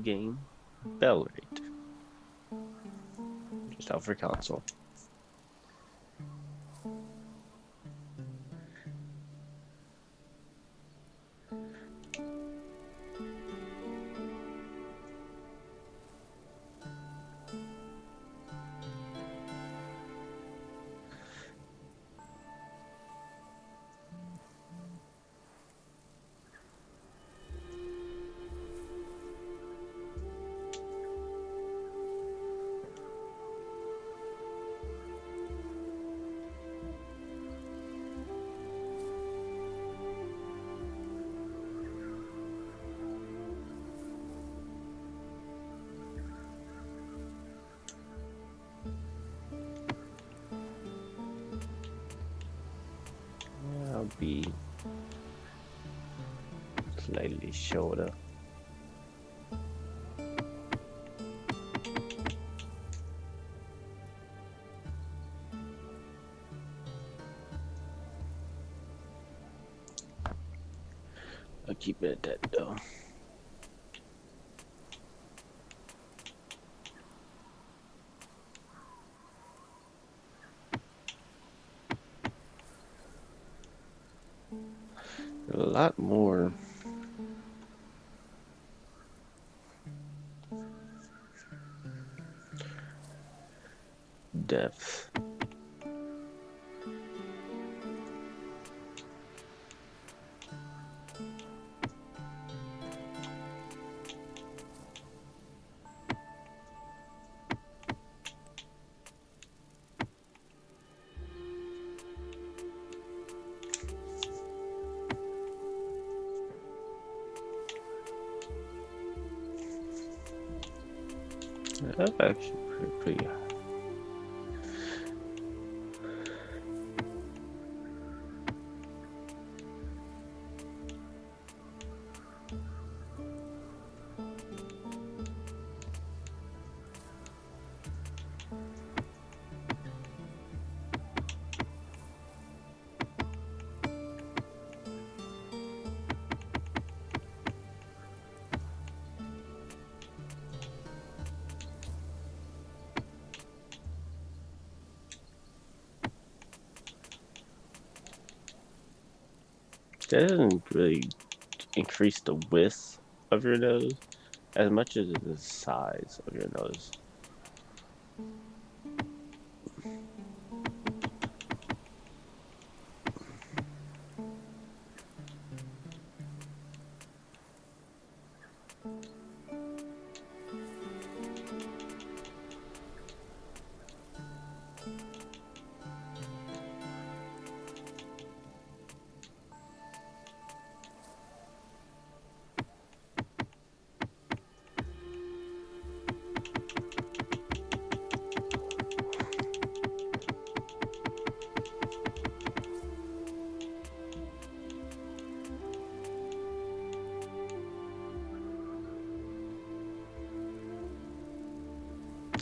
game Bellwright, just out for console. I'll be slightly shorter. I'll keep it at that though. A lot more depth. That's actually pretty high. That doesn't really increase the width of your nose as much as the size of your nose.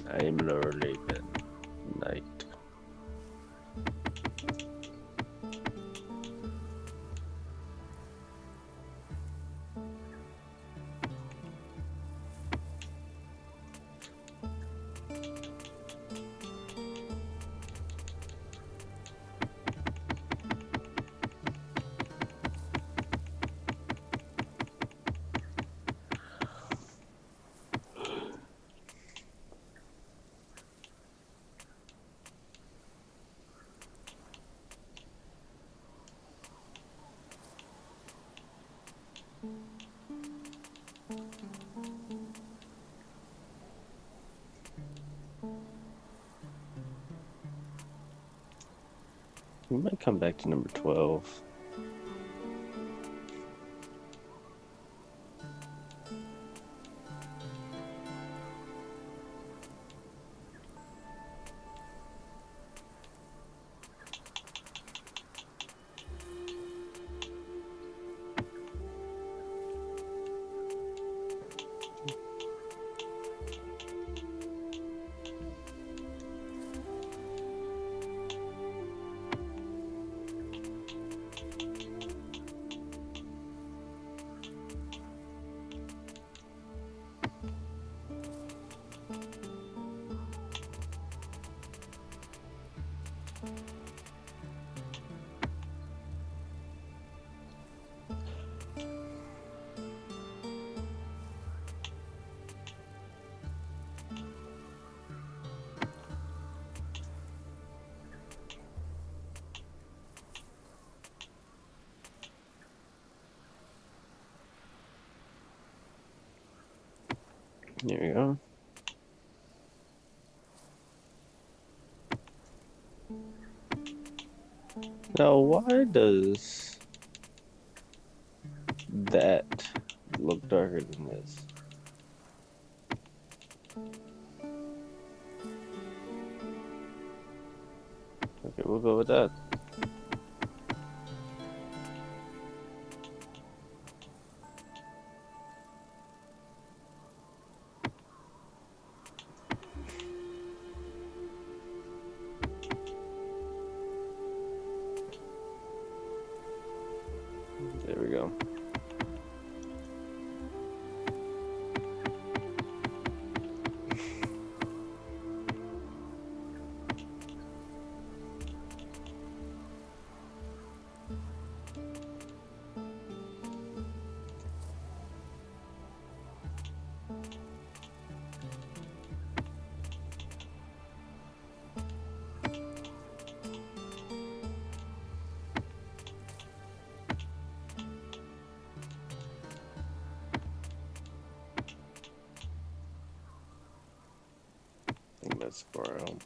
I am literally night. We might come back to number 12. There we go. Now, why does that look darker than this? Okay, we'll go with that. There we go. I think that's brown.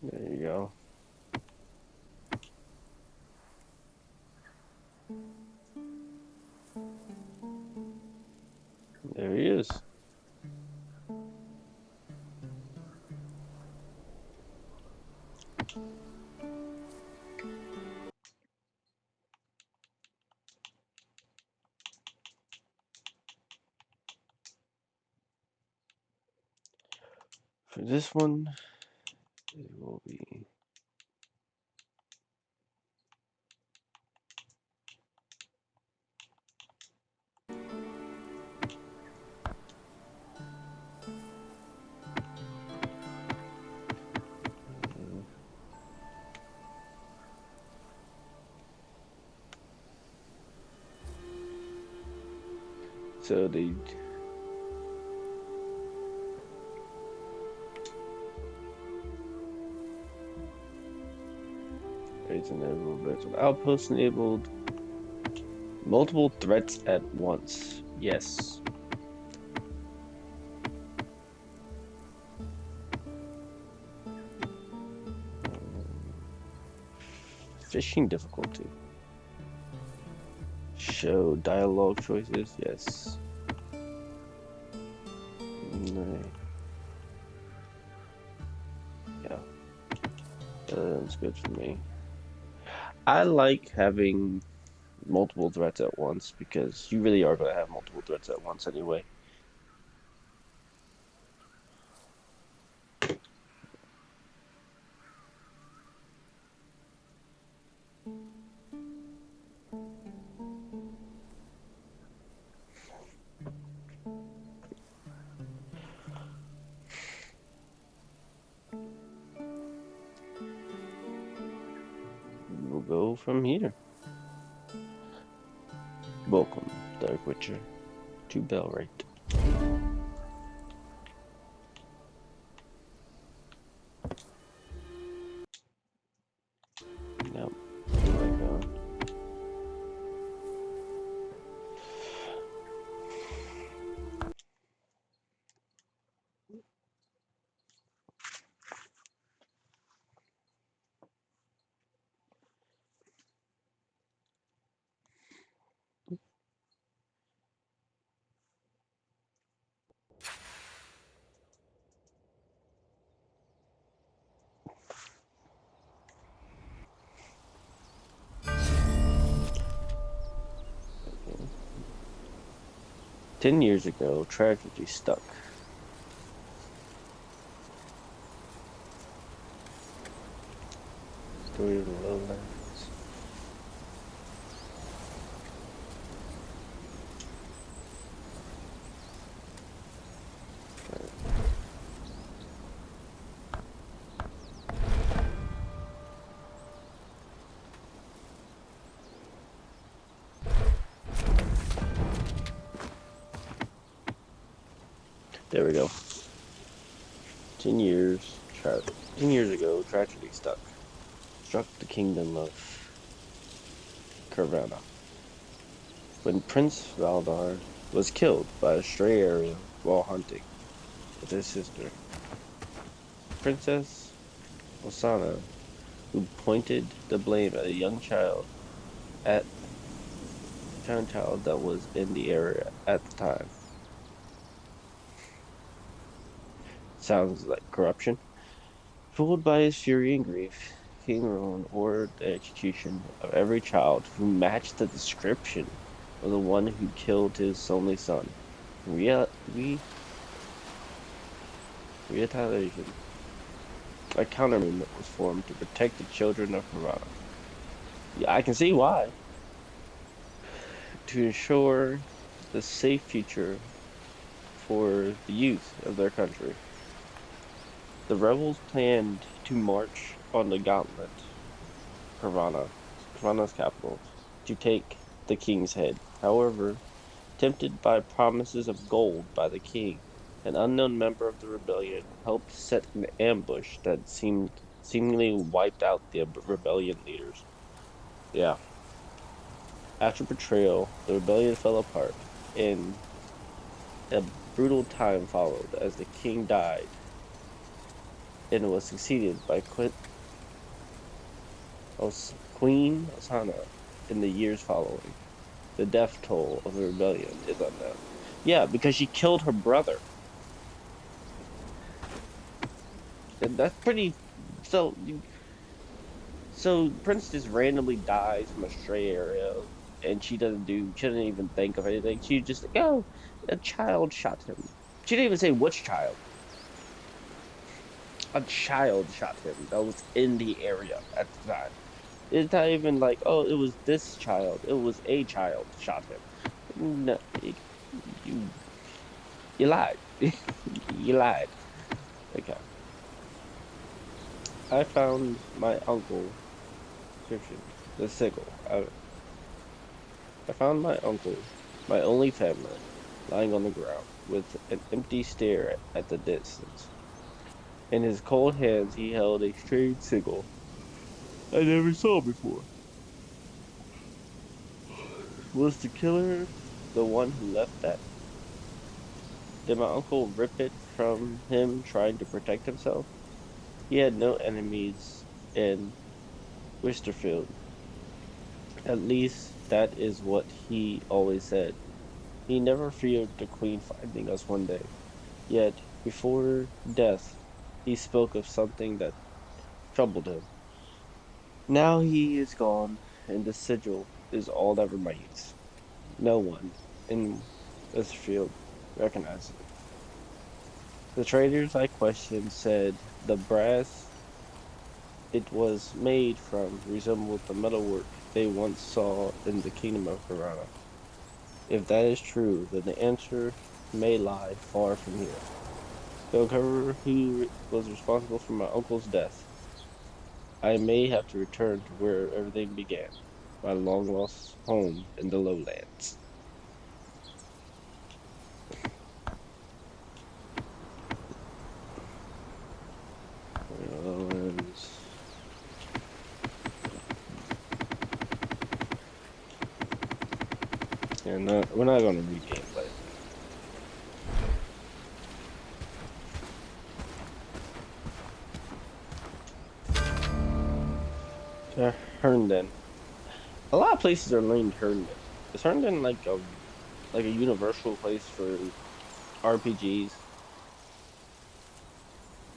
There you go. There he is. For this one, it will be so they raising that a little bit. So outpost enabled multiple threats at once. Yes. Fishing difficulty. Show dialogue choices. Yes. No. Yeah. That's good for me. I like having multiple threats at once because you really are going to have multiple threats at once anyway. We'll go from here. Welcome, Dark Witcher, to Bellwright. Yep. There we go. Okay. 10 years ago, tragedy stuck. Story of the Lowlands. There we go. 10 years, 10 years ago, tragedy struck the kingdom of Caravana. when Prince Valdar was killed by a stray arrow while hunting with his sister, Princess Osana, who pointed the blame at a young child that was in the area at the time. Sounds like corruption. Fooled by his fury and grief, King Rowan ordered the execution of every child who matched the description of the one who killed his only son. Retaliation. A counter-movement was formed to protect the children of Havana. Yeah, I can see why. To ensure the safe future for the youth of their country. The rebels planned to march on the Gauntlet, Havana's capital, to take the king's head. However, tempted by promises of gold by the king, an unknown member of the rebellion helped set an ambush that seemingly wiped out the rebellion leaders. Yeah. After betrayal, the rebellion fell apart, and a brutal time followed as the king died and was succeeded by Queen Osana in the years following. The death toll of the rebellion is unknown. Yeah, because she killed her brother. And that's pretty. So, so Prince just randomly dies from a stray arrow, and she doesn't even think of anything. She just like, oh, a child shot him. She didn't even say which child. A child shot him that was in the area at the time. It's not even like, oh, it was this child. It was a child shot him. No, you you lied. You lied. Okay. I found my uncle description. The sickle. I found my uncle, my only family, lying on the ground with an empty stare at the distance. In his cold hands, he held a strange sickle I never saw before. Was the killer the one who left that? Did my uncle rip it from him trying to protect himself? He had no enemies in Westerfield. At least that is what he always said. He never feared the Queen finding us one day. Yet, before death, he spoke of something that troubled him. Now he is gone, and the sigil is all that remains. No one in Westerfield recognizes it. The traders I questioned said the brass it was made from resembled the metalwork they once saw in the kingdom of Harana. If that is true, then the answer may lie far from here. To uncover who was responsible for my uncle's death, I may have to return to where everything began, my long lost home in the lowlands. Lowlands. And we're not going to read gameplay. Herndon. A lot of places are named Herndon. Is Herndon like a universal place for RPGs?